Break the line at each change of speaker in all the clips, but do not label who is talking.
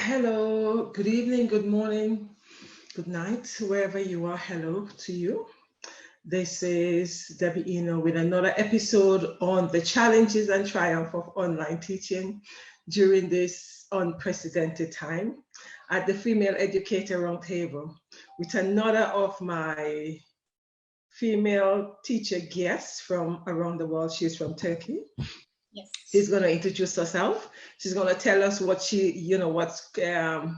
Hello, good evening, good morning, good night, wherever you are. Hello to you. This is Debbie Enoe with another episode on the challenges and triumph of online teaching during this unprecedented time at the Female Educator Roundtable with another of my female teacher guests from around the world. She's from Turkey.
Yes.
She's going to introduce herself. She's going to tell us what what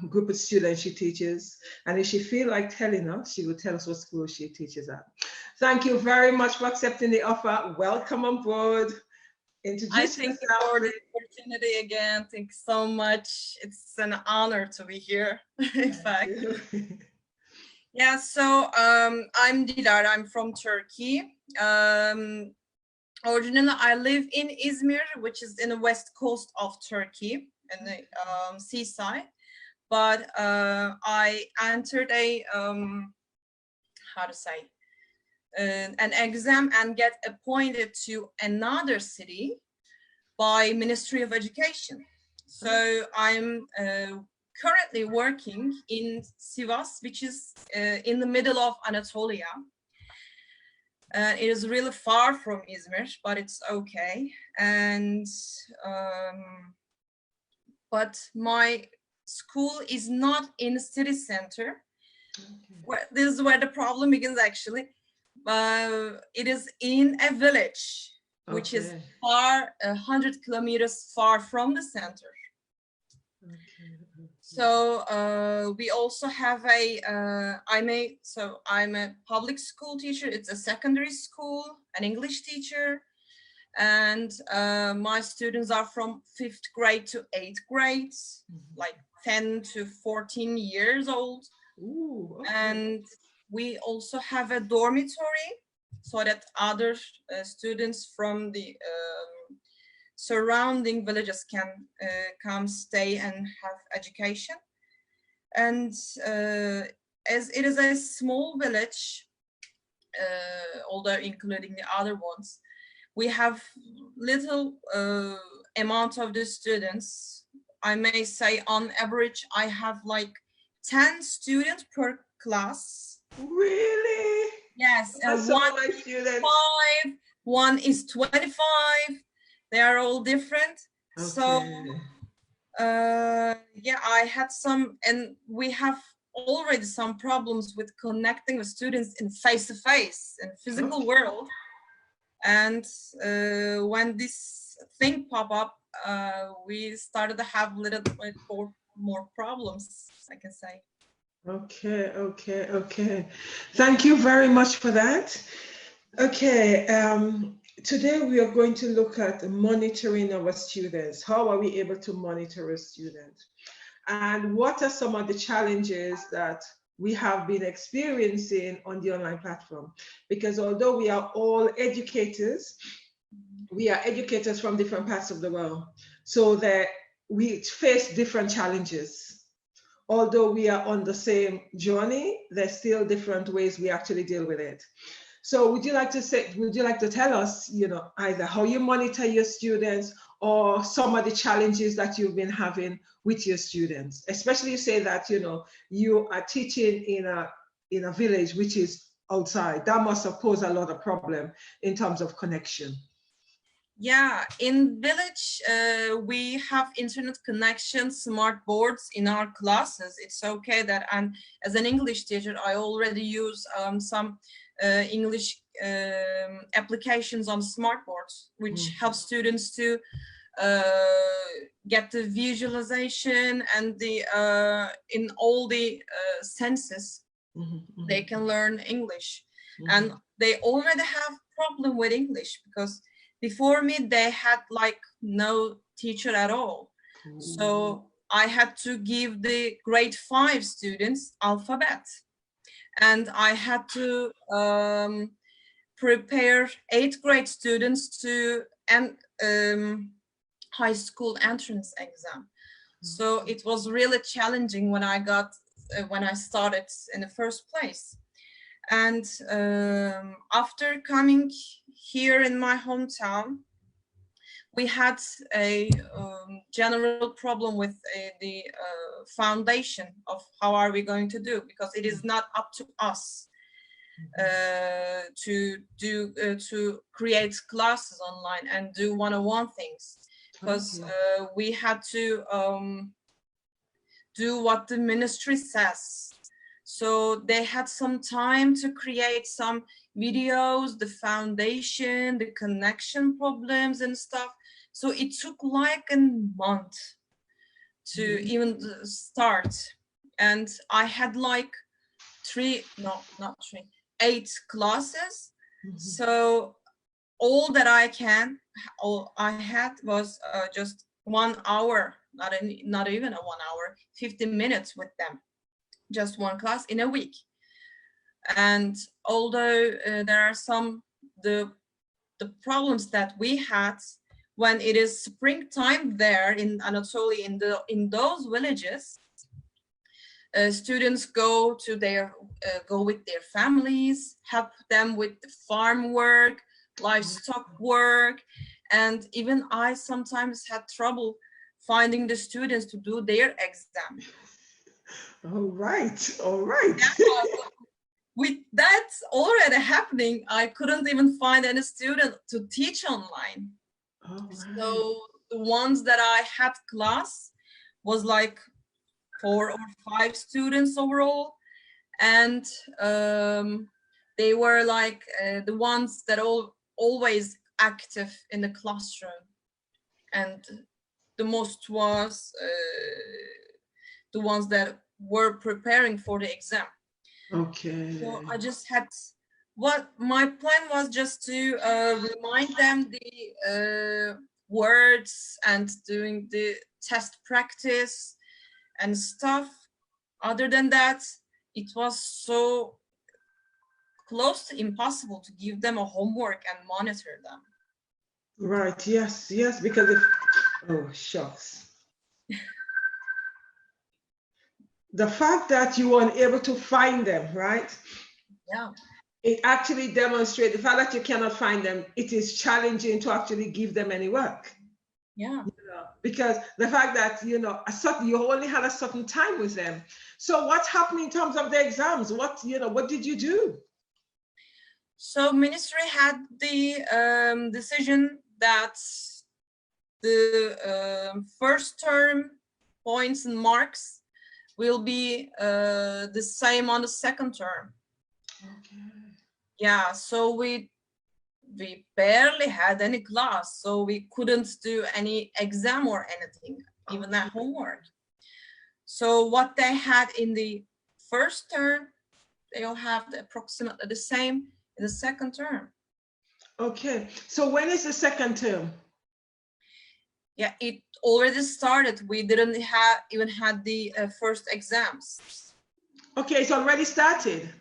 group of students she teaches. And if she feel like telling us, she will tell us what school she teaches at. Thank you very much for accepting the offer. Welcome on board. Introduce
Thank you
yourself.
for the opportunity again. Thank you so much. It's an honor to be here, in fact. Yeah, so I'm Dilar. I'm from Turkey. Originally, I live in Izmir, which is in the west coast of Turkey, in the seaside. But I entered an exam and get appointed to another city by Ministry of Education. So I'm currently working in Sivas, which is in the middle of Anatolia. It is really far from Izmir, but it's okay. And but my school is not in the city center. Okay. This is where the problem begins, actually. It is in a village, which is far, 100 kilometers far from the center. So we also have I'm a public school teacher. It's a secondary school, an English teacher, and my students are from 5th grade to 8th grade, like 10 to 14 years old. Ooh, okay. And we also have a dormitory so that other students from the surrounding villages can come stay and have education. And as it is a small village, although including the other ones, we have little amount of the students. I may say on average, I have like 10 students per class.
Really?
Yes, and one is 5, one is 25. They are all different. Okay. So yeah, I had some, and we have already some problems with connecting with students in face-to-face in physical world. And when this thing pop up, we started to have a little bit more problems, I can say.
Okay. Thank you very much for that. Okay, today we are going to look at monitoring our students. How are we able to monitor a student? And what are some of the challenges that we have been experiencing on the online platform? Because although we are all educators, we are educators from different parts of the world, so that we face different challenges. Although we are on the same journey, there's still different ways we actually deal with it. So would you like to tell us, either how you monitor your students or some of the challenges that you've been having with your students? Especially you say that, you are teaching in a village which is outside. That must have posed a lot of problem in terms of connection.
Yeah, in village, we have internet connection, smart boards in our classes. It's okay that, and as an English teacher, I already use some English applications on smart boards, which help students to get the visualization and the in all the senses, they can learn English. And they already have problem with English because before me, they had like no teacher at all. So I had to give the grade 5 students alphabet. And I had to prepare 8th grade students to high school entrance exam. So it was really challenging when I started in the first place. And after coming here in my hometown, we had a general problem with the foundation of how are we going to do, because it is not up to us to create classes online and do one-on-one things, because we had to do what the ministry says. So they had some time to create some videos, the foundation, the connection problems and stuff. So it took like a month to even start. And I had like 8 classes. So all I had was just 1 hour, not even a 1 hour, 15 minutes with them, just one class in a week. And although there are the problems that we had when it is springtime there in Anatolia, in those villages, students go with their families, help them with the farm work, livestock work, and even I sometimes had trouble finding the students to do their exam.
All right.
With that already happening, I couldn't even find any student to teach online. So the ones that I had class was like 4 or 5 students overall, and they were like the ones that always active in the classroom, and the most was the ones that were preparing for the exam.
Okay.
So I just had, my plan was just to remind them the words and doing the test practice and stuff. Other than that, it was so close to impossible to give them a homework and monitor them.
Right, yes, because oh, shucks. The fact that you weren't able to find them, right?
Yeah.
It actually demonstrates the fact that you cannot find them. It is challenging to actually give them any work.
Yeah.
Because the fact that, you only had a certain time with them. So what's happening in terms of the exams? What did you do?
So ministry had the decision that the first term points and marks will be the same on the second term.
Okay.
Yeah, so we barely had any class, so we couldn't do any exam or anything, even that homework. So what they had in the first term, they'll have approximately the same in the second term.
Okay, so when is the second term?
Yeah, it already started. We didn't even had the first exams.
Okay, it's already started.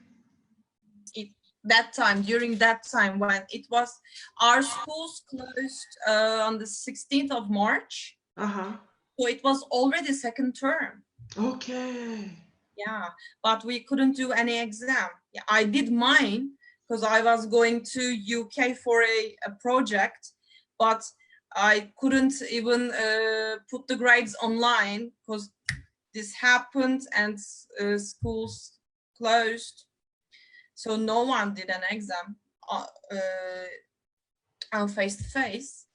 During that time when it was, our schools closed on the 16th of March. So it was already second term.
Okay.
Yeah, but we couldn't do any exam. Yeah, I did mine because I was going to UK for a project, but I couldn't even put the grades online because this happened and schools closed. So no one did an exam on face-to-face.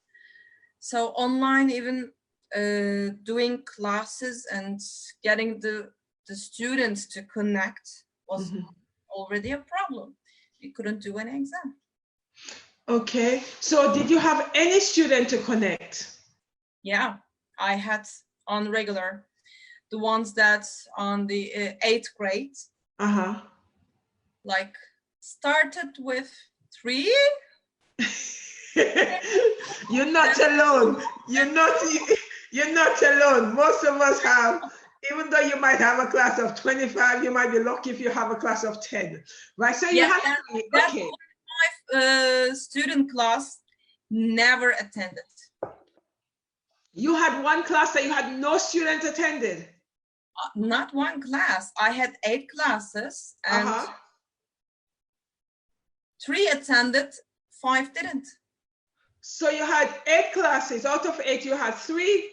So online, even doing classes and getting the students to connect was already a problem. We couldn't do an exam.
Okay, so did you have any student to connect?
Yeah, I had on regular, the ones that's on the 8th grade. Like started with 3.
You're not alone. You're not alone. Most of us have, even though you might have a class of 25, you might be lucky if you have a class of 10. Right? So you have
that 25 student class never attended.
You had one class that you had no student attended?
Not one class. I had 8 classes and 3 attended, 5 didn't.
So you had 8 classes. Out of 8, you had three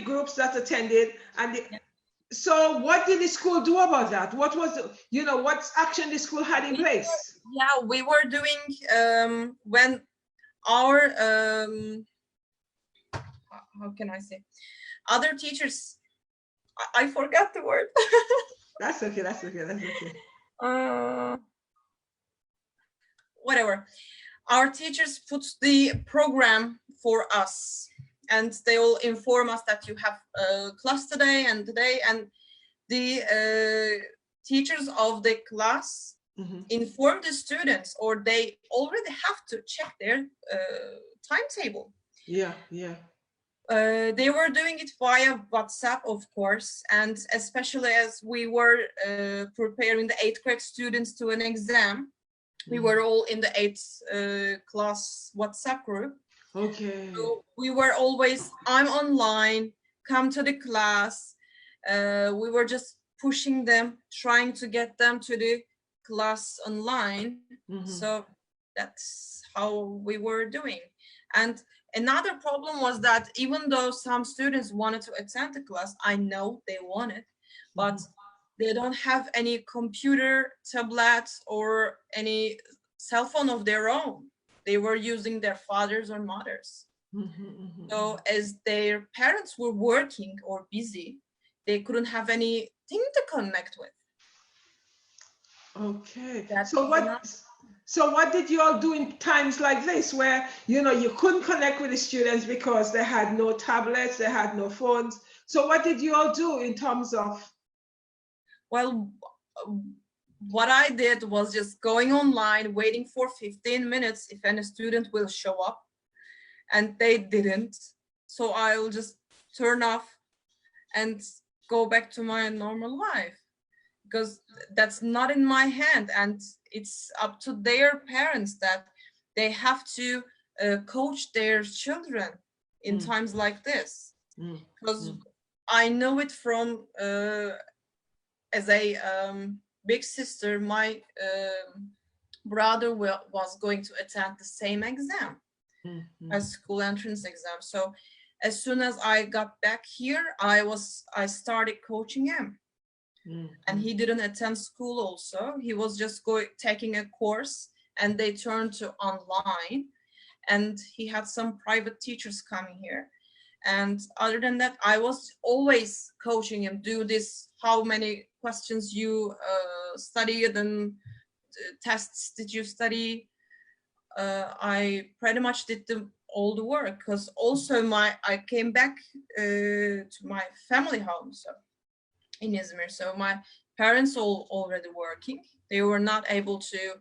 groups that attended. And so what did the school do about that? What was, what action the school had in place?
We were doing when our how can I say, other teachers, I forgot the word.
That's okay. That's okay. That's okay.
Whatever. Our teachers put the program for us, and they will inform us that you have a class today, and the teachers of the class inform the students, or they already have to check their timetable.
Yeah, yeah.
They were doing it via WhatsApp, of course, and especially as we were preparing the 8th grade students to an exam, we were all in the 8th class WhatsApp group.
Okay.
So we were always, I'm online, come to the class. We were just pushing them, trying to get them to the class online. So that's how we were doing. And another problem was that even though some students wanted to attend the class, I know they wanted, but they don't have any computer, tablets, or any cell phone of their own. They were using their fathers or mothers. So as their parents were working or busy, they couldn't have anything to connect with.
Okay.
That's
So what did you all do in times like this where, you couldn't connect with the students because they had no tablets, they had no phones? So what did you all do in terms of?
Well, what I did was just going online, waiting for 15 minutes if any student will show up, and they didn't. So I'll just turn off and go back to my normal life, because that's not in my hand, and it's up to their parents that they have to coach their children in times like this. Because I know it from as a big sister, my brother was going to attend the same exam, a school entrance exam. So as soon as I got back here, I started coaching him. And he didn't attend school also. He was just taking a course, and they turned to online, and he had some private teachers coming here. And other than that, I was always coaching him, do this, how many questions you studied, and tests did you study. I pretty much did all the work, because also I came back to my family home, so in Izmir. So my parents all already working. They were not able to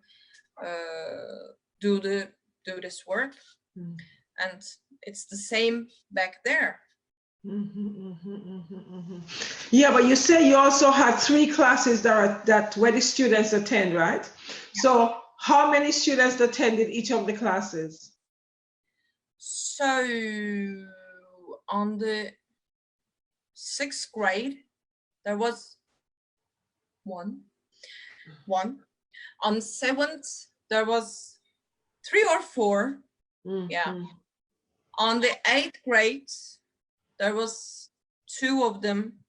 do this work, and it's the same back there.
Yeah, but you say you also had 3 classes that where the students attend, right? Yeah. So how many students attended each of the classes?
So on the 6th grade, there was one. On 7th, there was 3 or 4. Yeah. On the 8th grade, there was 2 of them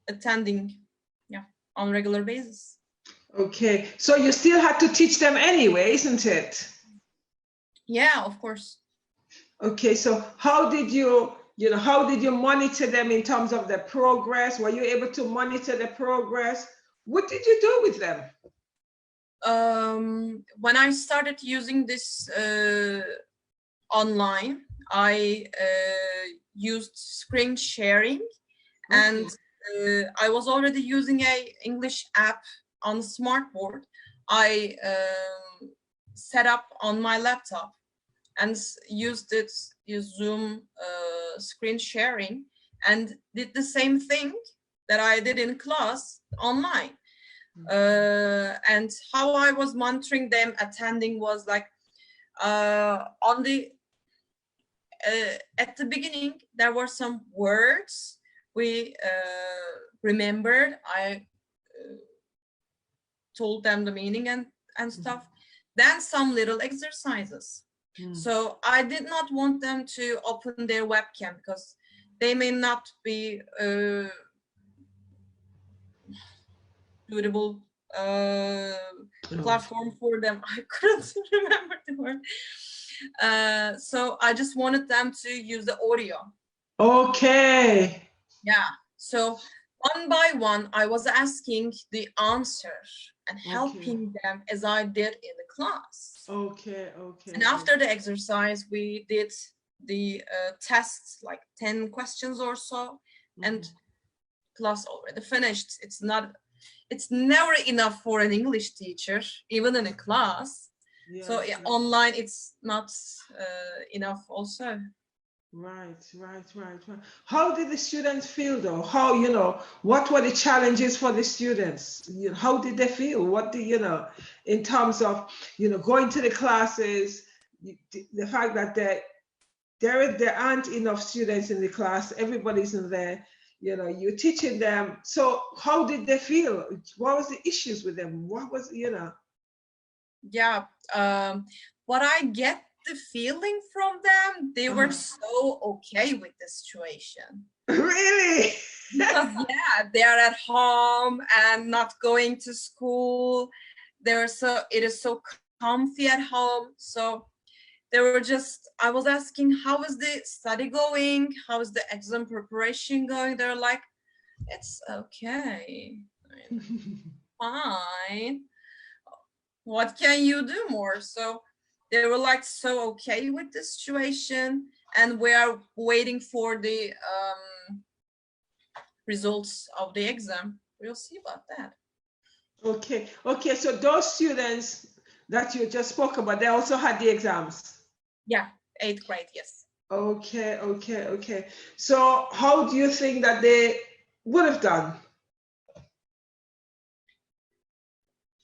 attending, on a regular basis.
Okay, so you still had to teach them anyway, isn't it?
Yeah, of course.
Okay, so how did you monitor them in terms of their progress? Were you able to monitor the progress? What did you do with them?
When I started using this online, I used screen sharing, and I was already using a English app on the smartboard. I set up on my laptop and used Zoom screen sharing, and did the same thing that I did in class online. And how I was monitoring them attending was like, on the at the beginning there were some words we remembered. I told them the meaning and stuff. Then some little exercises. So I did not want them to open their webcam because they may not be suitable platform for them. I couldn't remember the word. So I just wanted them to use the audio.
Okay.
Yeah. So one by one, I was asking the answer and helping them as I did in the class.
Okay.
And after the exercise, we did the tests, like 10 questions or so, and class already finished. It's never enough for an English teacher, even in a class. Yes, so yeah, online, it's not enough also.
Right. How did the students feel though? How, what were the challenges for the students? How did they feel? What do in terms of, going to the classes, the fact that there aren't enough students in the class, everybody's in there, you're teaching them. So how did they feel? What was the issues with them? What was,
Yeah, what I get the feeling from them, they were so okay with the situation.
Really?
Because yeah, they are at home and not going to school. It is so comfy at home. So they were just, I was asking, how is the study going? How is the exam preparation going? They're like, it's okay. Fine. What can you do more? So they were like so okay with the situation, and we are waiting for the results of the exam. We'll see about that.
Okay. So those students that you just spoke about, they also had the exams?
Yeah, 8th grade, yes.
Okay. So how do you think that they would have done?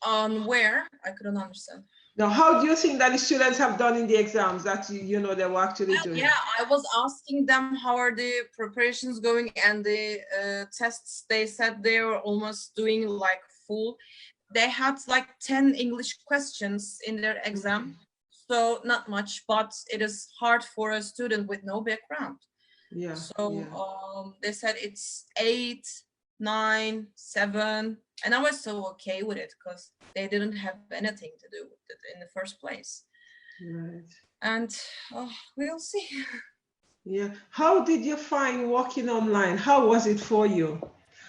On where? I couldn't understand.
Now, how do you think that the students have done in the exams that they were actually doing?
Yeah, I was asking them how are the preparations going, and the tests, they said they were almost doing like full. They had like 10 English questions in their exam. So not much, but it is hard for a student with no background.
Yeah.
So they said it's 8, 9, 7, and I was so okay with it because they didn't have anything to do with it in the first place.
Right.
And we'll see.
Yeah. How did you find working online? How was it for you?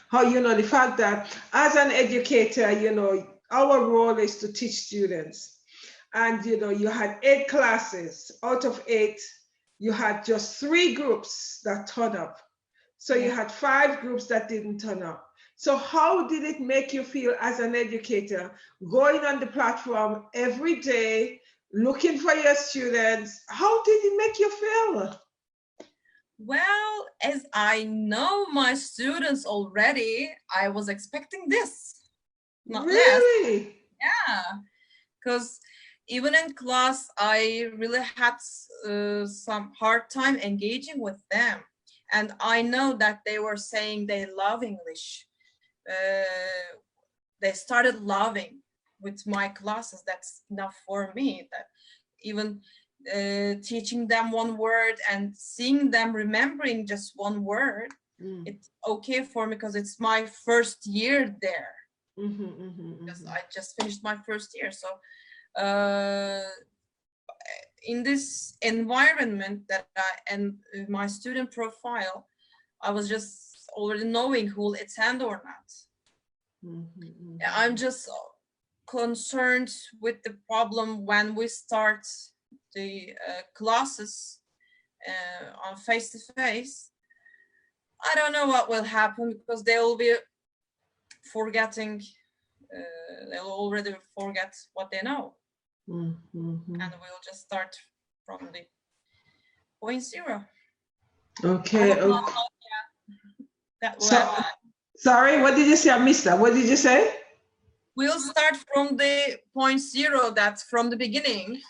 How, the fact that as an educator, our role is to teach students. And, you had 8 classes. Out of 8, you had just 3 groups that turned up. So you had 5 groups that didn't turn up. So how did it make you feel as an educator, going on the platform every day, looking for your students? How did it make you feel?
Well, as I know my students already, I was expecting this. Not
really?
less. Yeah, because even in class, I really had some hard time engaging with them. And I know that they were saying they love English. They started loving with my classes. That's enough for me. That even teaching them one word and seeing them remembering just one word, it's okay for me because it's my first year there. Because I just finished my first year. So in this environment that and my student profile, I was just already knowing who will attend or not. I'm just concerned with the problem when we start the classes on face-to-face. I don't know what will happen because they will be forgetting, they'll already forget what they know. And we'll just start from the point 0.
Okay.
That will happen.
Sorry, what did you say? I missed that. What did you say?
We'll start from the point 0, that's from the beginning,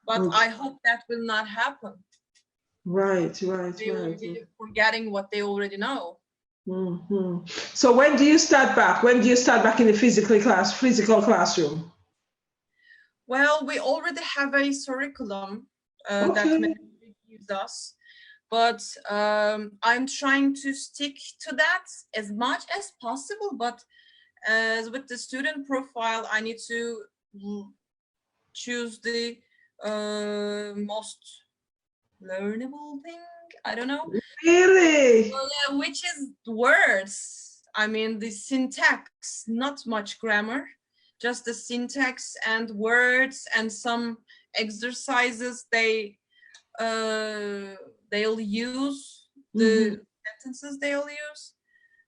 but I hope that will not happen.
Right.
They will be forgetting what they already know.
So when do you start back? When do you start back in the physical classroom?
Well, we already have a curriculum that
Okay.
gives us. But I'm trying to stick to that as much as possible. But as with the student profile, I need to choose the most learnable thing. I don't know.
Really?
Well, yeah, which is words. I mean, the syntax, not much grammar, just the syntax and words and some exercises they'll use,
Mm-hmm.
the sentences they'll use.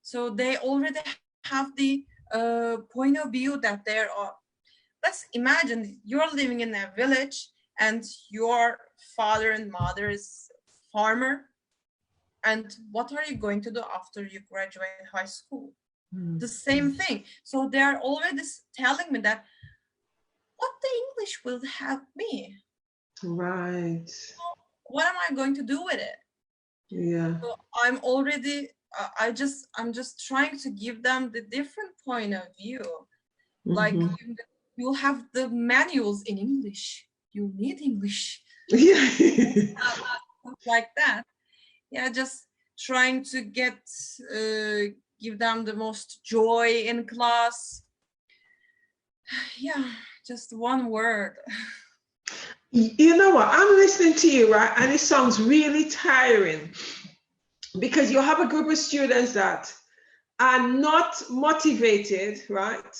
So they already have the point of view that there are. Let's imagine you're living in a village and your father and mother is farmer, and what are you going to do after you graduate high school? The same thing. So they're already telling me that what the English will help me.
Right.
What am I going to do with it?
Yeah.
So I'm already I'm just trying to give them the different point of view. Like
Mm-hmm.
you'll have the manuals in English. You need English.
Yeah.
Like that. Yeah, just trying to give them the most joy in class. Yeah, just one word.
You know what? I'm listening to you, right? And it sounds really tiring because you have a group of students that are not motivated, right?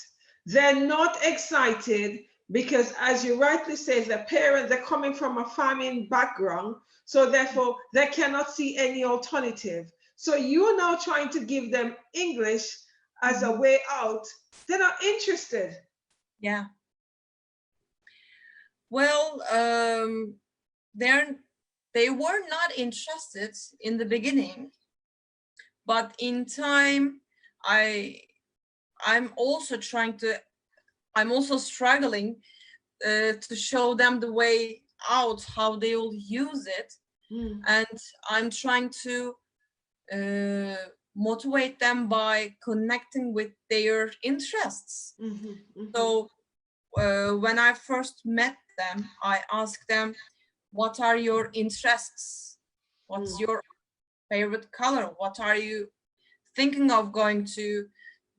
They're not excited because, as you rightly say, the parents are coming from a farming background, so therefore they cannot see any alternative. So you're now trying to give them English as a way out. They're not interested.
Yeah. Well, they were not interested in the beginning, but in time, I I'm also trying to I'm also struggling to show them the way out, how they will use it, and I'm trying to motivate them by connecting with their interests. So when I first met them, I asked them, what are your interests? What's your favorite color? What are you thinking of going to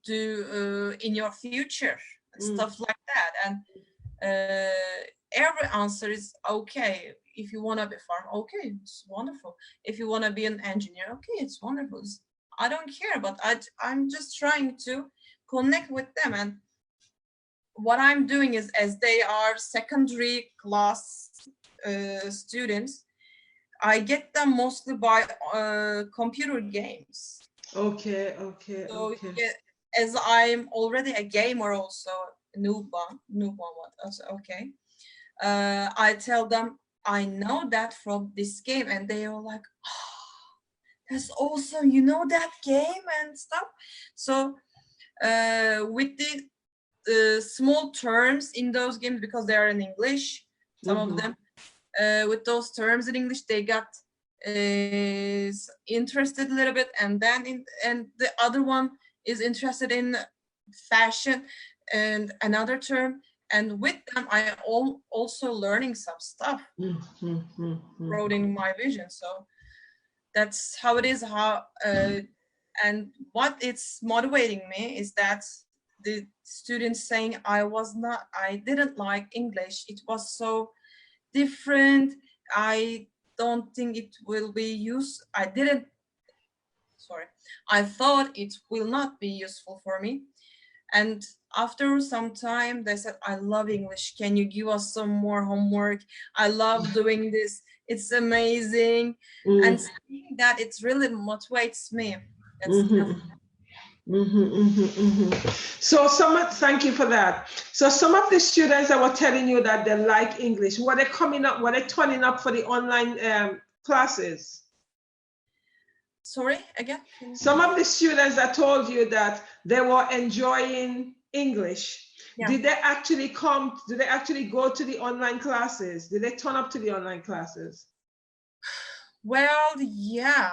do in your future? Stuff like that. And every answer is okay. If you want to be farm, okay, it's wonderful. If you want to be an engineer, okay, it's wonderful. I don't care, but I'm just trying to connect with them. And what I'm doing is, as they are secondary class students, I get them mostly by computer games.
Okay, okay,
So
okay.
yeah, as I'm already a gamer, also newborn what? Okay. I tell them I know that from this game, and they are like, oh, that's awesome. You know that game and stuff. So with the small terms in those games, because they are in English, some of them, with those terms in English, they got interested a little bit, and then and the other one is interested in fashion and another term, and with them I also learning some stuff, broadening my vision. So that's how it is. How and what it's motivating me is that the students saying I didn't like English. It was so different. I don't think it will be I thought it will not be useful for me. And after some time, they said, I love English. Can you give us some more homework? I love doing this. It's amazing. And seeing that, it really motivates me. That's
So thank you for that. So some of the students that were telling you that they like English, were they coming up, were they turning up for the online classes?
Sorry, again?
Some of the students that told you that they were enjoying English,
Yeah.
did they actually come, did they actually go to the online classes? Did they turn up to the online classes?
Well, yeah.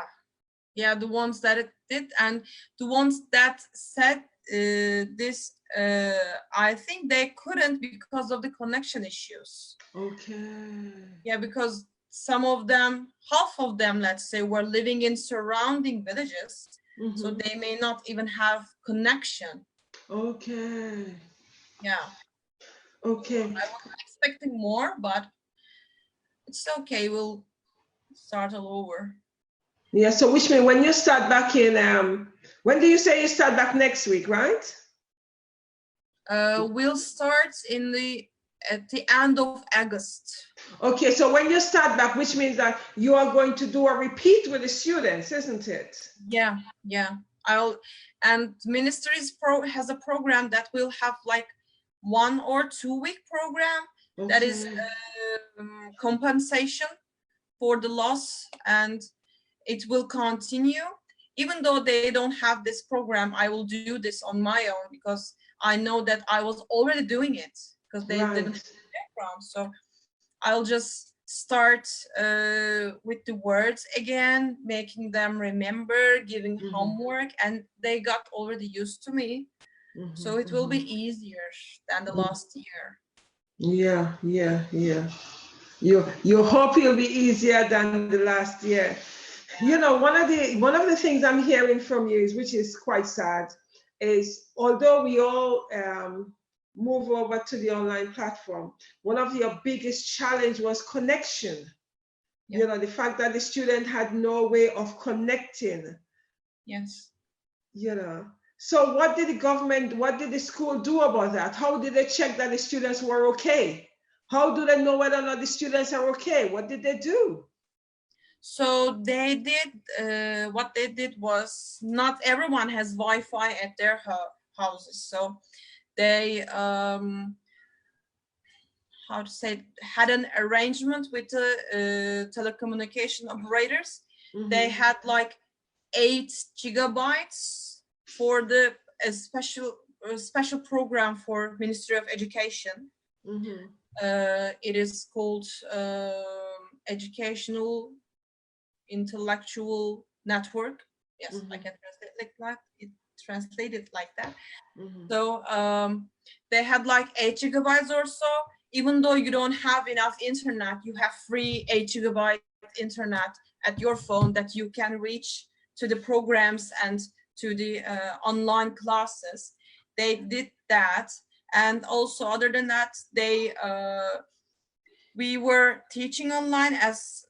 Yeah, the ones that it did, and the ones that said this, I think they couldn't because of the connection issues.
Okay.
Yeah, because some of them, half of them, let's say, were living in surrounding villages, so they may not even have connection.
Okay.
Yeah.
Okay.
I was expecting more, but it's okay. We'll start all over.
Yeah, so which means when you start back in, when do you say you start back next week, right?
We'll start at the end of August.
Okay, so when you start back, which means that you are going to do a repeat with the students, isn't it?
Yeah, yeah. And ministries has a program that will have like 1 or 2 week program that is compensation for the loss, and it will continue. Even though they don't have this program, I will do this on my own because I know that I was already doing it because they didn't have the background. So I'll just start with the words again, making them remember, giving homework, and they got already used to me. So it will be easier than the last year.
Yeah, yeah, yeah. You hope it'll be easier than the last year. You know, one of the things I'm hearing from you is, which is quite sad, is although we all move over to the online platform, one of your biggest challenge was connection.
Yeah.
You know, the fact that the student had no way of connecting.
Yes.
You know, so what did the school do about that? How did they check that the students were okay? How do they know whether or not the students are okay? What did they do?
So they did, what they did was, not everyone has Wi-Fi at their houses. So they, how to say, had an arrangement with the telecommunication operators. They had like 8 gigabytes for the special program for Ministry of Education. It is called Educational Intellectual Network. Yes, I can translate it like that. So they had like 8 gigabytes or so. Even though you don't have enough internet, you have free 8 gigabyte internet at your phone that you can reach to the programs and to the online classes. They did that. And also, other than that, we were teaching online as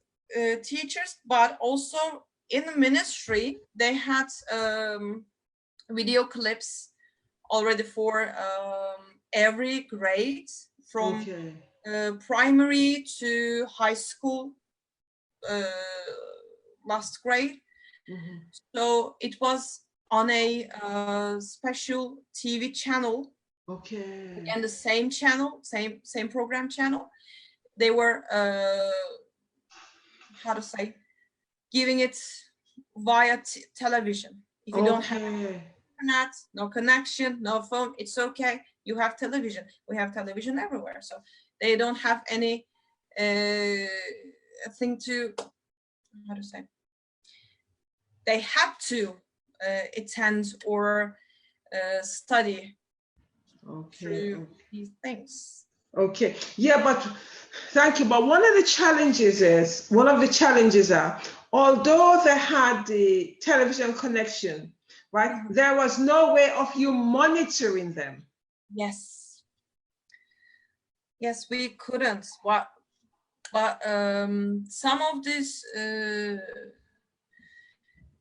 teachers, but also in the ministry, they had video clips already for every grade, from primary to high school, last grade. So it was on a special TV channel. And the same channel, same program channel. They were how to say, giving it via television. If you don't have internet, no connection, no phone, it's okay. You have television. We have television everywhere. So they don't have any thing to, how to say, they had to attend or study through these things.
Okay, yeah, but thank you. But one of the challenges are, although they had the television connection, right, there was no way of you monitoring them.
Yes. Yes, we couldn't. But some of these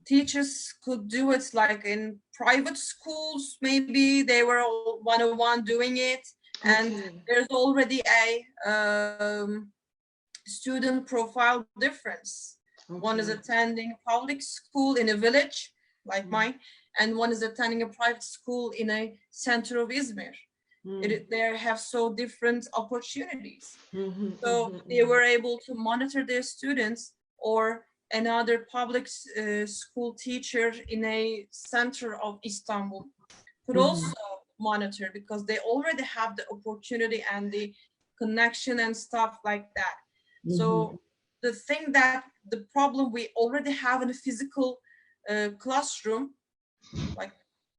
teachers could do it, like in private schools. Maybe they were all one-on-one doing it. And there's already a student profile difference. One is attending a public school in a village like mine, and one is attending a private school in a center of Izmir. They have so different opportunities. So they were able to monitor their students, or another public school teacher in a center of Istanbul could also monitor, because they already have the opportunity and the connection and stuff like that. So the thing that the problem we already have in a physical classroom, like,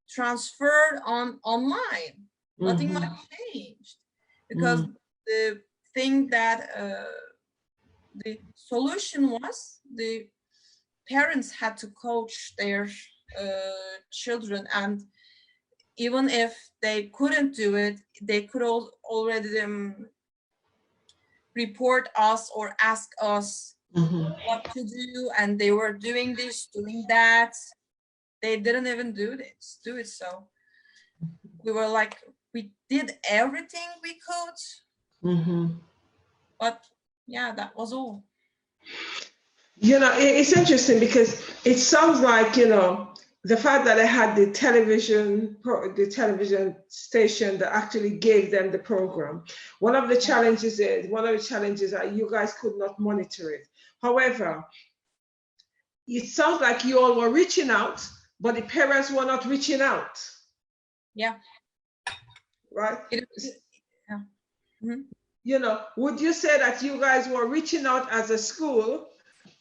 transferred online, nothing much changed, because the thing that the solution was the parents had to coach their children, and even if they couldn't do it, they could already report us or ask us what to do, and they were doing this, doing that. They didn't even do it. So we were like, we did everything we could, but yeah, that was all.
You know, it's interesting because it sounds like, you know, the fact that I had the television station that actually gave them the program. One of the challenges are you guys could not monitor it. However, it sounds like you all were reaching out, but the parents were not reaching out.
Yeah.
Right?
Yeah. Mm-hmm.
You know, would you say that you guys were reaching out as a school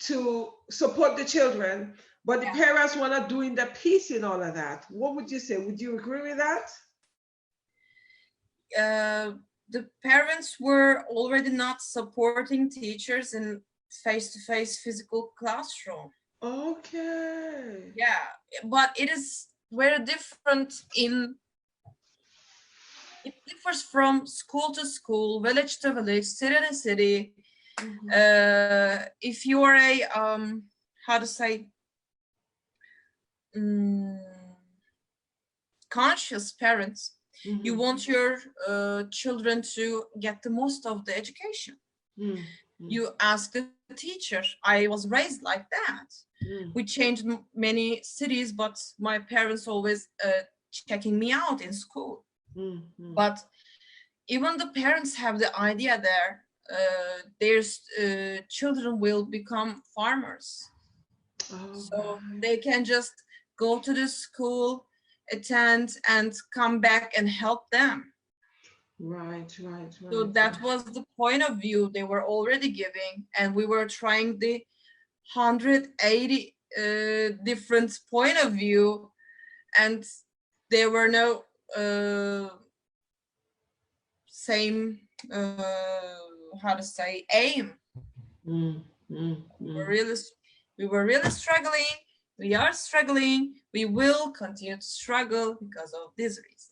to support the children, but the parents were not doing the piece in all of that? What would you say? Would you agree with that?
The parents were already not supporting teachers in face-to-face physical classroom.
Okay.
Yeah, but it is very different it differs from school to school, village to village, city to city. If you are a how to say, conscious parents, you want your children to get the most of the education. You ask the teacher. I was raised like that. We changed many cities, but my parents always checking me out in school. But even the parents have the idea there, their children will become farmers. So they can just go to the school, attend, and come back and help them.
Right.
So that was the point of view they were already giving, and we were trying the 180 different point of view, and there were no same how to say aim. We were really struggling. We are struggling. We will continue to struggle because of this reason.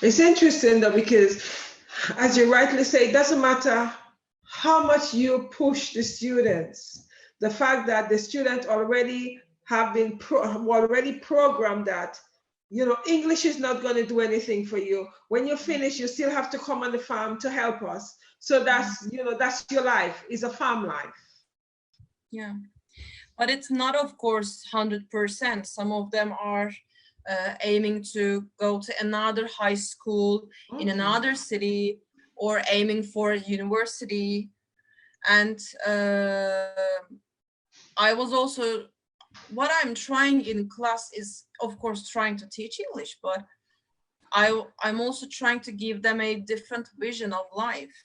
It's interesting though, because as you rightly say, it doesn't matter how much you push the students. The fact that the students already have been already programmed that, you know, English is not going to do anything for you. When you finish, you still have to come on the farm to help us. So that's, you know, that's your life, is a farm life.
Yeah, but it's not, of course, 100%. Some of them are aiming to go to another high school in another city, or aiming for a university. And I was also, what I'm trying in class is, of course, trying to teach English, but I'm also trying to give them a different vision of life.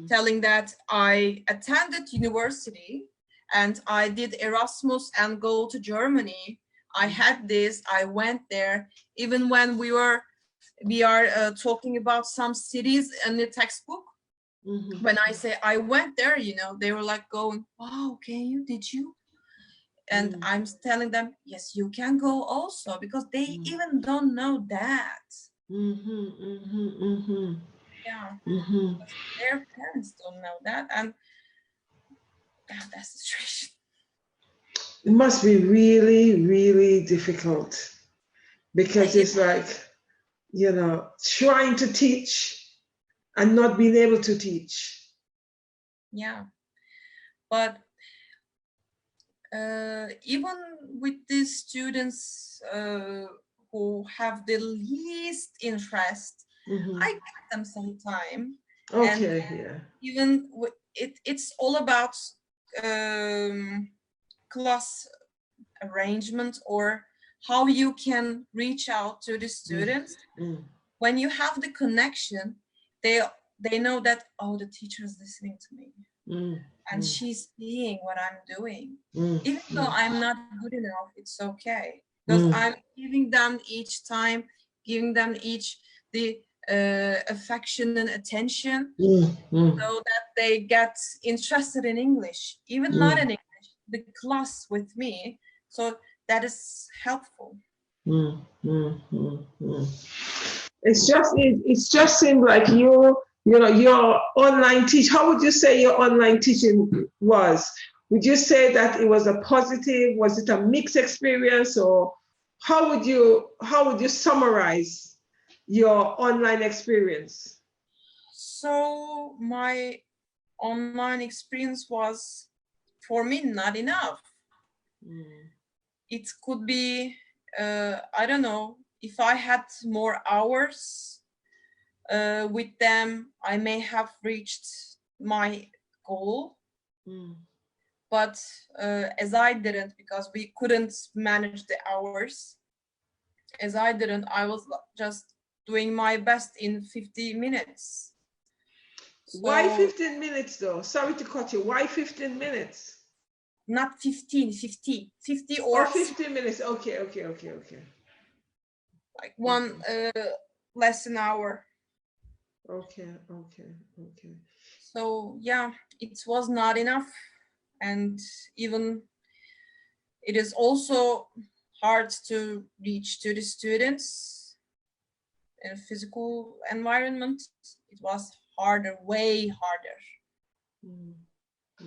Telling that I attended university and I did Erasmus and go to Germany. I had this, I went there. Even when we are talking about some cities in the textbook, when I say I went there, you know, they were like going, wow, did you? And I'm telling them, yes, you can go also, because they even don't know that. Yeah, their parents don't know that, and that's the situation.
It must be really, really difficult, because it's like, you know, trying to teach and not being able to teach.
Yeah, but even with these students who have the least interest, I get them some time.
Okay,
and even it's all about class arrangement, or how you can reach out to the students. When you have the connection, they know that, oh, the teacher is listening to me, and she's seeing what I'm doing. Even though I'm not good enough, it's okay, because I'm giving them each time, giving them each the affection and attention,
Mm, mm,
so that they get interested in English, even not
mm,
in English, the class with me. So that is helpful.
mm, mm, mm, mm. It's just seemed like you know, your online teach. How would you say your online teaching was? Would you say that it was a positive? Was it a mixed experience, or how would you summarize your online experience?
So my online experience was, for me, not enough.
Mm,
It could be, I don't know, if I had more hours with them, I may have reached my goal.
mm.
But as I didn't, because we couldn't manage the hours, as I didn't, I was just doing my best in 50 minutes.
Why
So
15 minutes though? Sorry to cut you. Why 15 minutes?
not 15, 50, 50
Oh,
or
15 minutes. Okay, okay, okay, okay.
like one less an hour.
Okay, okay, okay.
So yeah, it was not enough. And even it is also hard to reach to the students in a physical environment. It was harder, way harder.
Mm,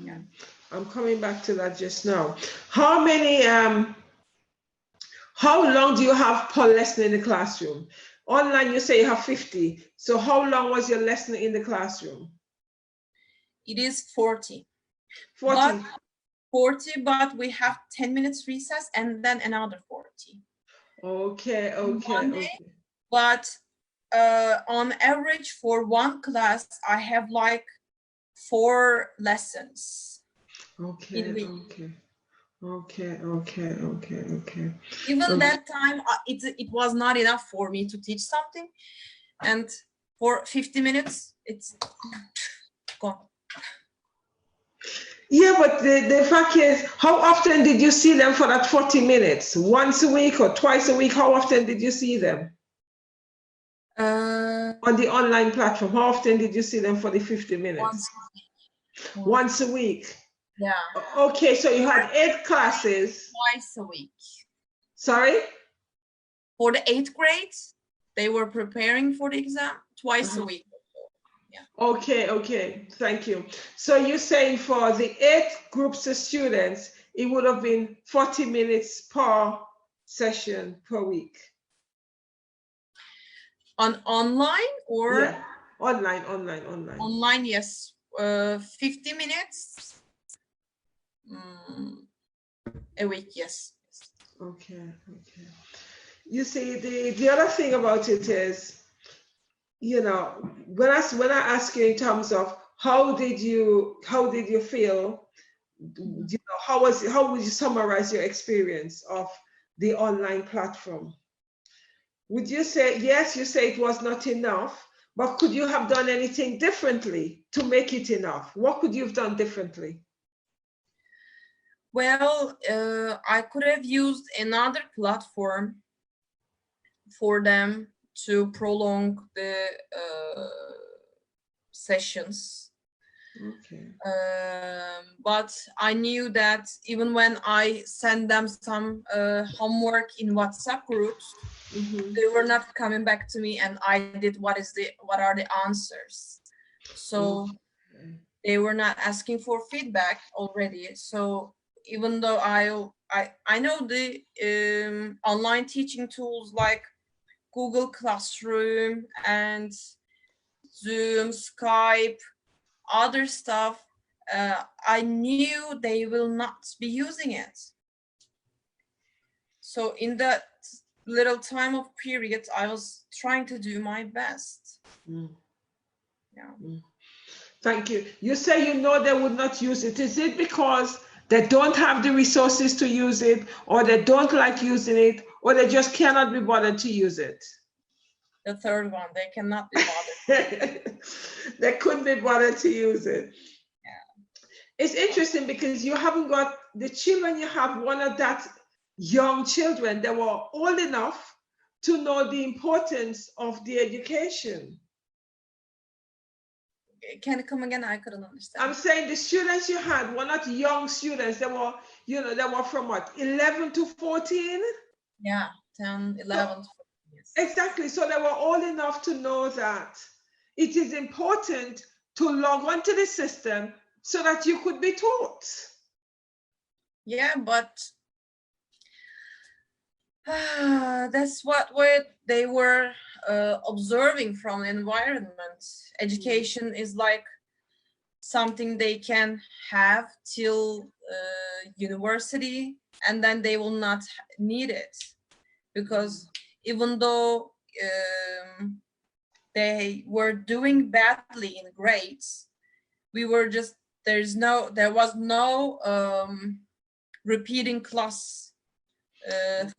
Yeah.
mm. I'm coming back to that just now. How many how long do you have per lesson in the classroom? Online you say you have 50. So how long was your lesson in the classroom?
It is 40.
40.
But 40, but we have 10 minutes recess and then another 40.
Okay, okay,
One day,
okay.
but on average for one class, I have like 4 lessons
Okay,
in week.
okay. Okay, okay, okay, okay.
Even
Okay.
that time, it was not enough for me to teach something, and for 50 minutes, it's gone.
Yeah, but the fact is, how often did you see them for that 40 minutes? Once a week or twice a week? How often did you see them on the online platform? How often did you see them for the 50 minutes? Once a week.
Yeah.
Okay, so you had 8 classes.
Twice a week.
Sorry?
For the 8th grade, they were preparing for the exam twice a week.
Okay, okay, thank you. So you're saying for the 8 groups of students, it would have been 40 minutes per session per week.
On online or?
Yeah, online.
Online, yes. 50 minutes a week, yes.
Okay. You see, the other thing about it is, you know, when I ask you in terms of how did you feel, you know, how would you summarize your experience of the online platform? Would you say, yes, you say it was not enough, but could you have done anything differently to make it enough? What could you have done differently?
Well, I could have used another platform for them to prolong the sessions.
Okay.
But I knew that even when I sent them some homework in WhatsApp groups, they were not coming back to me, and I did what are the answers. So they were not asking for feedback already. So even though I know the online teaching tools like Google Classroom and Zoom, Skype, other stuff, I knew they will not be using it. So in that little time of period, I was trying to do my best. Yeah.
Thank you. You say you know they would not use it. Is it because they don't have the resources to use it, or they don't like using it, or they just cannot be bothered to use it?
The third one, they cannot be bothered.
They couldn't be bothered to use it.
Yeah.
It's interesting because you haven't got the children you have, one of that young children that were old enough to know the importance of the education.
Can it come again? I couldn't understand.
I'm saying the students you had were not young students. They were, you know, they were from what, 11 to 14?
Yeah, 10, 11.
So, exactly. So they were old enough to know that it is important to log onto the system so that you could be taught.
Yeah, but that's what they were observing from the environment. Education is like something they can have till university, and then they will not need it, because even though they were doing badly in grades, we were just, there was no repeating class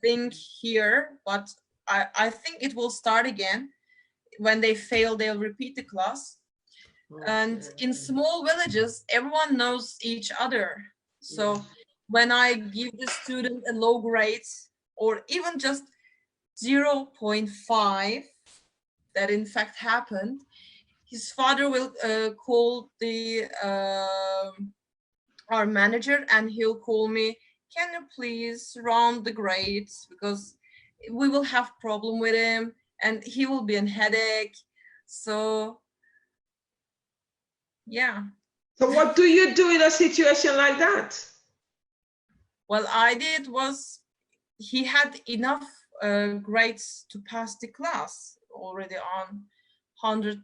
thing here, but I think it will start again. When they fail, they'll repeat the class. Okay. And in small villages, everyone knows each other. So when I give the student a low grade, or even just 0.5, that in fact happened, his father will call the our manager, and he'll call me, can you please round the grades, because we will have problem with him and he will be a headache. So yeah.
So what do you do in a situation like that?
What I did was, he had enough grades to pass the class already on 100.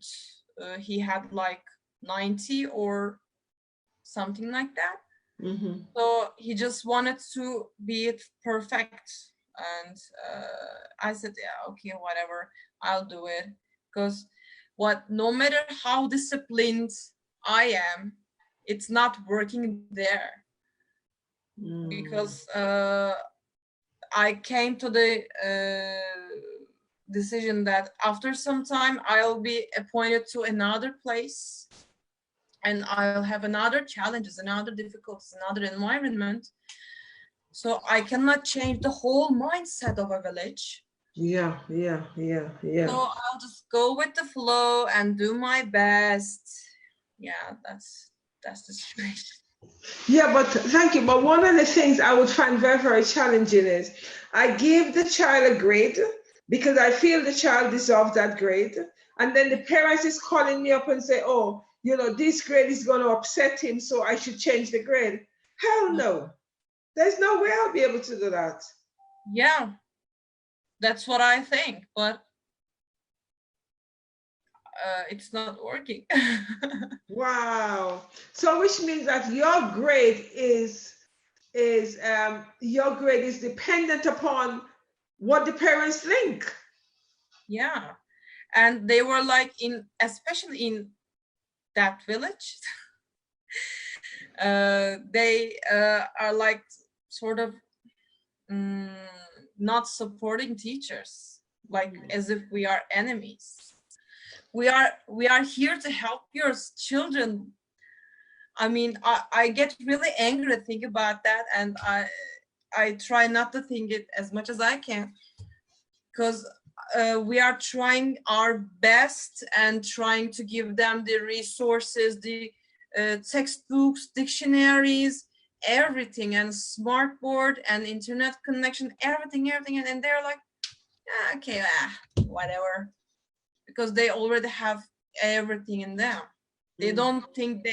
He had like 90 or something like that. Mm-hmm. So he just wanted to be it perfect. And I said, yeah, okay, whatever, I'll do it. Because no matter how disciplined I am, it's not working there. Because I came to the decision that after some time I'll be appointed to another place, and I'll have another challenges, another difficulties, another environment. So I cannot change the whole mindset of a village.
Yeah.
So I'll just go with the flow and do my best. Yeah, that's the situation.
Yeah, but thank you. But one of the things I would find very, very challenging is I give the child a grade because I feel the child deserves that grade. And then the parents is calling me up and say, oh, you know, this grade is going to upset him, so I should change the grade. Hell no. There's no way I'll be able to do that.
Yeah, that's what I think, but it's not working.
Wow. So which means that your grade is dependent upon what the parents think.
Yeah. And they were like, especially in that village, they are like sort of not supporting teachers, like as if we are enemies. We are here to help your children. I mean, I get really angry to think about that, and I try not to think it as much as I can, because we are trying our best and trying to give them the resources, the textbooks, dictionaries, everything, and smartboard and internet connection, everything, and they're like, okay, whatever, because they already have everything in them. They don't think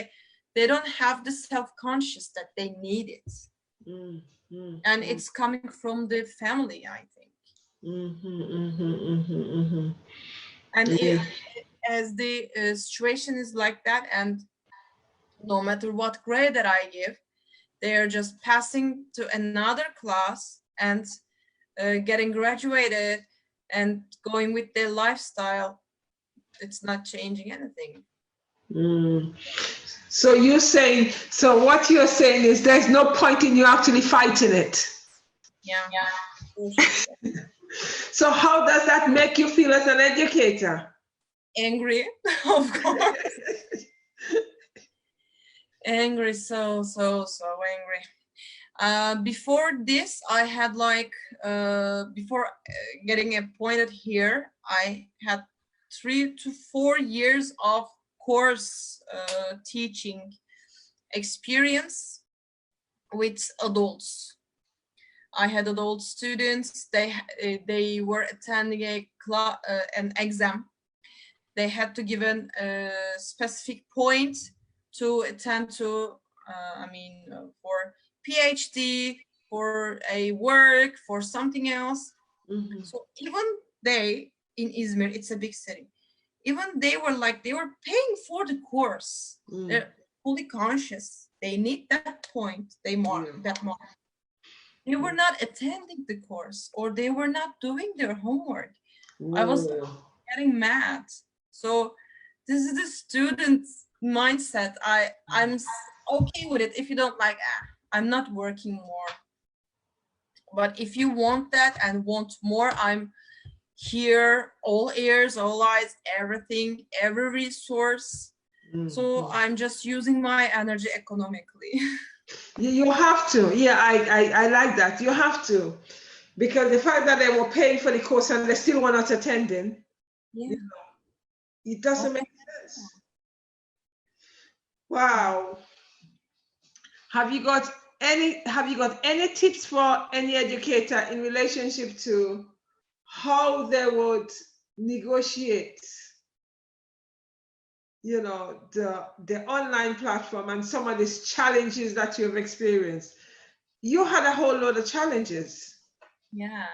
they don't have the self-conscious that they need it. And it's coming from the family, I think. And as the situation is like that, and no matter what grade that I give, they're just passing to another class and getting graduated and going with their lifestyle. It's not changing anything.
So what you're saying is there's no point in you actually fighting it.
Yeah.
So how does that make you feel as an educator?
Angry, of course. Angry, so angry. Before this, I had like, before getting appointed here, I had 3 to 4 years of course teaching experience with adults. I had adult students. They were attending an exam. They had to give a specific point to attend to. For PhD, for a work, for something else.
Mm-hmm.
So even they in Izmir, it's a big city. Even they were paying for the course. They're fully conscious. They need that point. That mark. They were not attending the course, or they were not doing their homework. I was getting mad. So this is the student's mindset. I'm okay with it. If you don't like, I'm not working more. But if you want that and want more, I'm here, all ears, all eyes, everything, every resource. So I'm just using my energy economically.
You have to. Yeah, I like that. You have to. Because the fact that they were paying for the course and they still were not attending,
Yeah.
you know, it doesn't make sense. Wow. Have you got any tips for any educator in relationship to how they would negotiate, you know, the online platform and some of these challenges that you've experienced? You had a whole lot of challenges.
Yeah.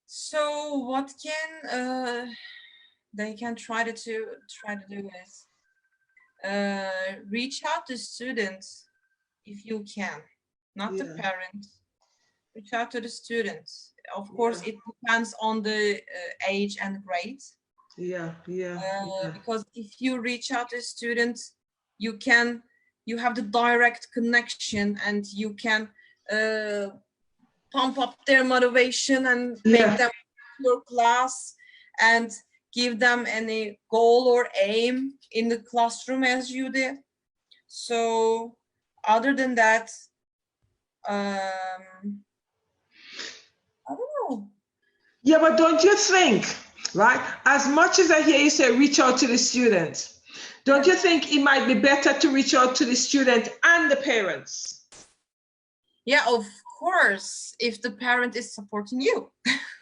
So what can they can try to do is reach out to students if you can, not the parents. Reach out to the students. Of course, it depends on the age and grade. Because if you reach out to students, you have the direct connection, and you can pump up their motivation and make them your class and give them any goal or aim in the classroom as you did. So other than that, I don't know.
Yeah, but don't you think, right? As much as I hear you say reach out to the students, don't you think it might be better to reach out to the student and the parents?
Yeah, of course, if the parent is supporting you.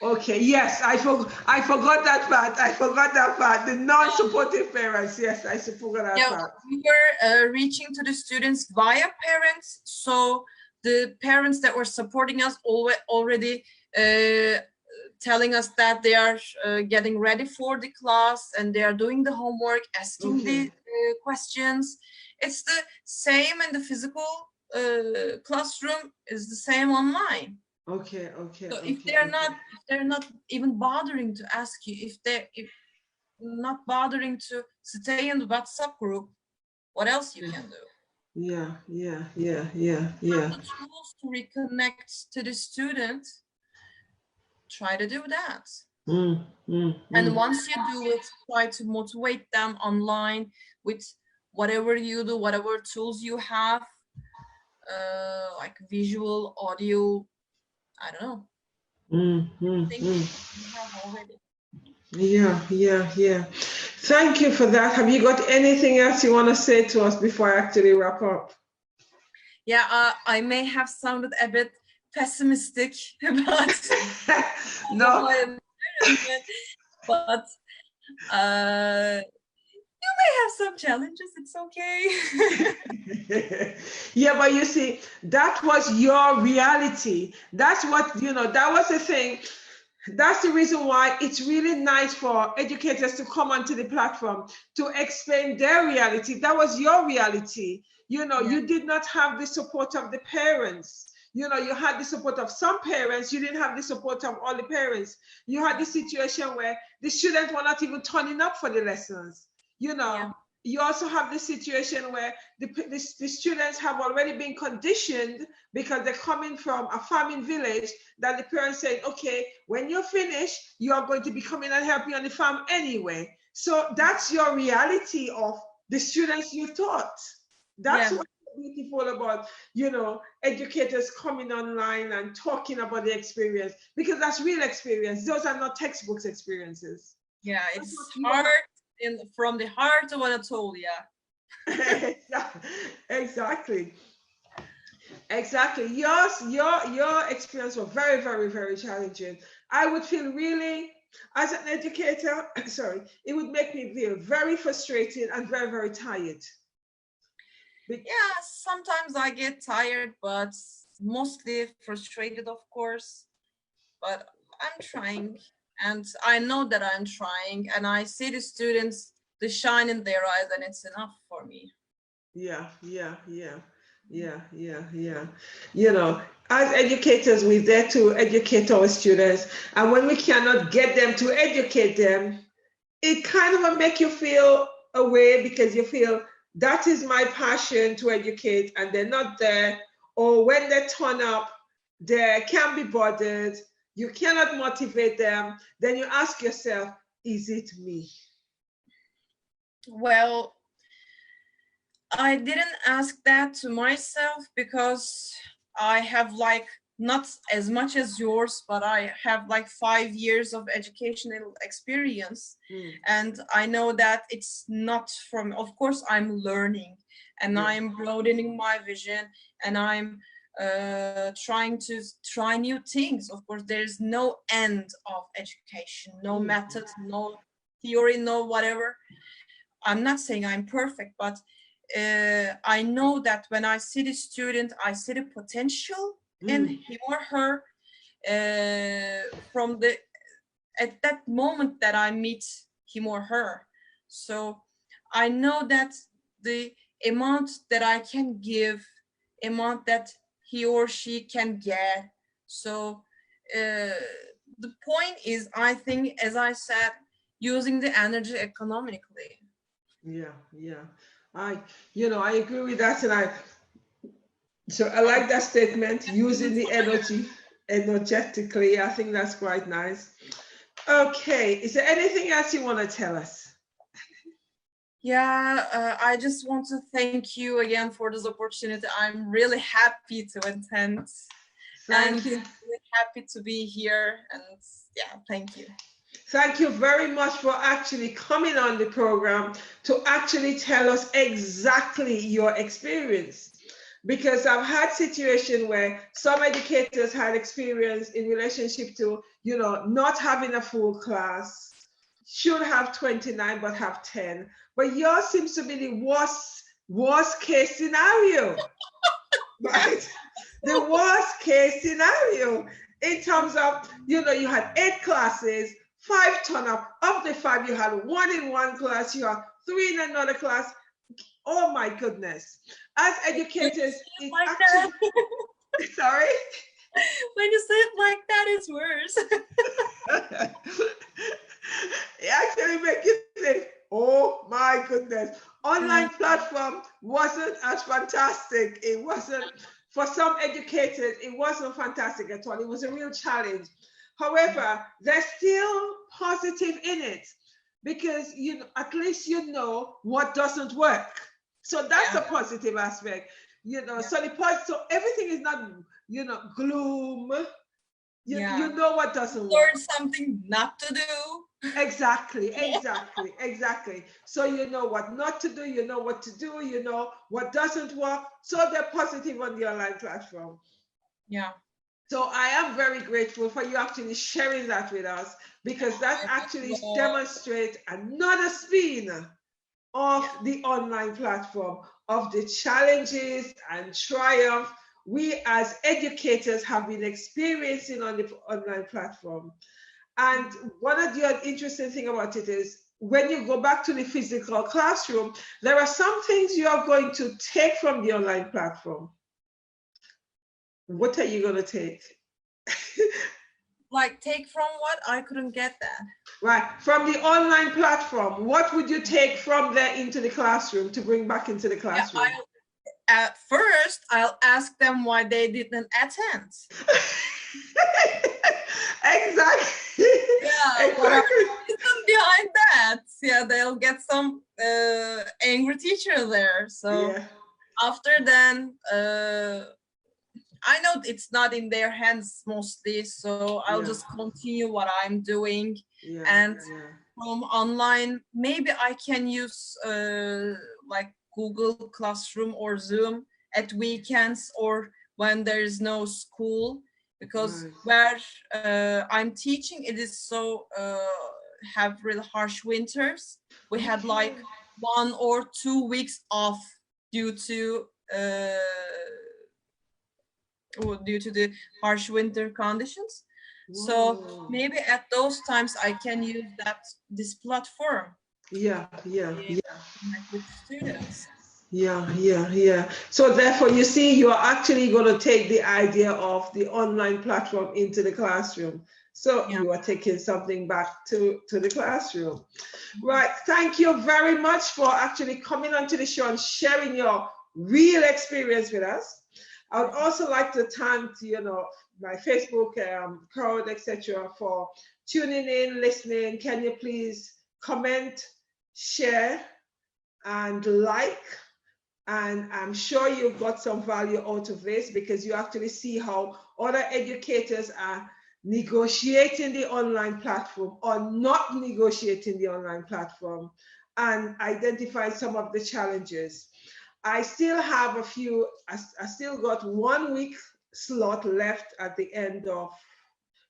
Okay, yes, I forgot that part. I forgot that part. The non-supportive parents. Yes, I forgot that part.
We were reaching to the students via parents. So the parents that were supporting us already telling us that they are getting ready for the class and they are doing the homework, asking the questions. It's the same in the physical classroom, is the same online.
Okay.
So if they're not even bothering to ask you, if not bothering to stay in the WhatsApp group, what else you can do?
Yeah.
Have the tools to reconnect to the student, try to do that. And once you do it, try to motivate them online with whatever you do, whatever tools you have, like visual, audio, I don't know. You have already.
Yeah. Thank you for that. Have you got anything else you want to say to us before I actually wrap up?
Yeah, I may have sounded a bit pessimistic about
no.
But you may have some challenges. It's okay.
Yeah, but you see, that was your reality. That's what, that was the thing. That's the reason why it's really nice for educators to come onto the platform to explain their reality. That was your reality. You did not have the support of the parents. You had the support of some parents. You didn't have the support of all the parents. You had the situation where the students were not even turning up for the lessons. You also have the situation where the students have already been conditioned because they're coming from a farming village, that the parents say, okay, when you finish, you are going to be coming and helping on the farm anyway. So that's your reality of the students you taught. That's beautiful about, educators coming online and talking about the experience, because that's real experience. Those are not textbooks experiences.
Yeah,
That's
it's
what you
heart
are.
from the heart of Anatolia.
Exactly. Exactly. Your experience was very, very, very challenging. I would feel really, as an educator, sorry, it would make me feel very frustrated and very, very tired.
Yeah, sometimes I get tired, but mostly frustrated, of course. But I'm trying, and I know that I'm trying, and I see the students, the shine in their eyes, and it's enough for me.
Yeah, yeah, yeah, yeah, yeah, yeah. You know, as educators, we're there to educate our students, and when we cannot get them to educate them, it kind of will make you feel away, because you feel that is my passion to educate, and they're not there. Or when they turn up, they can't be bothered. You cannot motivate them. Then you ask yourself, is it me?
Well, I didn't ask that to myself because I have like not as much as yours, but I have like 5 years of educational experience.
Mm,
And I know that it's not from, of course, I'm learning and
yeah.
I'm broadening my vision and I'm trying to try new things. Of course, there's no end of education, no
Mm,
method, no theory, no whatever. I'm not saying I'm perfect, but I know that when I see the student, I see the potential in
mm,
him or her from the at that moment that I meet him or her. So I know that the amount that I can give, amount that he or she can get. So the point is, I think, as I said, using the energy economically.
yeah, yeah. I, I agree with that, and I like that statement, using the energy energetically. I think that's quite nice. Okay, is there anything else you want to tell us?
Yeah, I just want to thank you again for this opportunity. I'm really happy to attend and
Thank you.
really happy to be here. And yeah, thank you.
Thank you very much for actually coming on the program to actually tell us exactly your experience. Because I've had situations where some educators had experience in relationship to, not having a full class, should have 29 but have 10. But yours seems to be the worst case scenario, right? The worst case scenario in terms of, you had 8 classes, 5 turn up. Of the 5, you had 1 in one class, you had 3 in another class. Oh my goodness. As
When you
educators,
say it
it
like
actually,
that,
sorry?
when you say it like that, it's worse.
It actually makes you think, oh my goodness.
Yeah,
Online platform wasn't as fantastic. It wasn't, for some educators, it wasn't fantastic at all. It was a real challenge. However, there's still positive in it, because at least you know what doesn't work. So that's
yeah,
a positive aspect.
yeah,
So everything is not, gloom.
yeah.
You know what doesn't
Learn
work.
something not to do.
Exactly, exactly, exactly. So you know what not to do, you know what to do, you know what doesn't work. So they're positive on the online platform.
Yeah,
So I am very grateful for you actually sharing that with us, because that actually
well,
demonstrates another spin of
yeah,
the online platform, of the challenges and triumph we as educators have been experiencing on the online platform. And one of the interesting thing about it is, when you go back to the physical classroom, there are some things you are going to take from the online platform. What are you going to take?
like take from what? I couldn't get that.
Right, from the online platform, what would you take from there into the classroom to bring back into the
Yeah,
classroom?
at first I'll ask them why they didn't attend.
Exactly.
Yeah, what are
Exactly.
the reasons behind that? Yeah, they'll get some angry teacher there. So
Yeah.
after then, I know it's not in their hands mostly, so I'll
Yeah.
just continue what I'm doing.
Yeah.
And
Yeah.
from online, maybe I can use like Google Classroom or Zoom at weekends or when there is no school, because
Right.
where I'm teaching, it is so have really harsh winters. We had like
Okay.
1 or 2 weeks off due to the harsh winter conditions. So
Whoa.
maybe at those times I can use this platform
Yeah.
to
Yeah.
be able
Yeah.
to connect with students.
Yeah, yeah, yeah. So therefore, you see, you are actually going to take the idea of the online platform into the classroom. So
Yeah.
you are taking something back to the classroom. Right. Thank you very much for actually coming onto the show and sharing your real experience with us. I would also like to thank, my Facebook crowd, etc., for tuning in, listening. Can you please comment, share, and like? And I'm sure you've got some value out of this because you actually see how other educators are negotiating the online platform or not negotiating the online platform and identify some of the challenges. I still have I still got 1 week slot left at the end of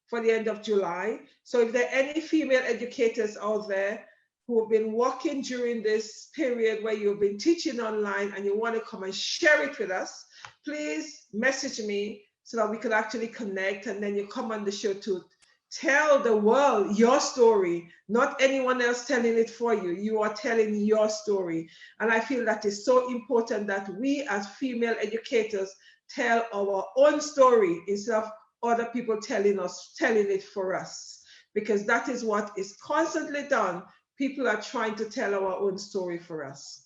for the end of July. So if there are any female educators out there who have been working during this period where you've been teaching online and you want to come and share it with us, please message me so that we could actually connect, and then you come on the show to tell the world your story, not anyone else telling it for you. You are telling your story. And I feel that is so important that we as female educators tell our own story instead of other people telling it for us, because that is what is constantly done. People are trying to tell our own story for us.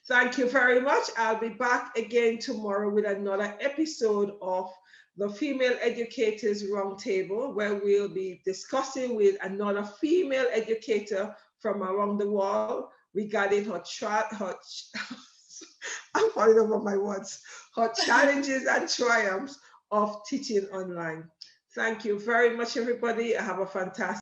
Thank you very much. I'll be back again tomorrow with another episode of the Female Educators Roundtable, where we'll be discussing with another female educator from around the world regarding I'm falling over my words, her challenges and triumphs of teaching online. Thank you very much, everybody. Have a fantastic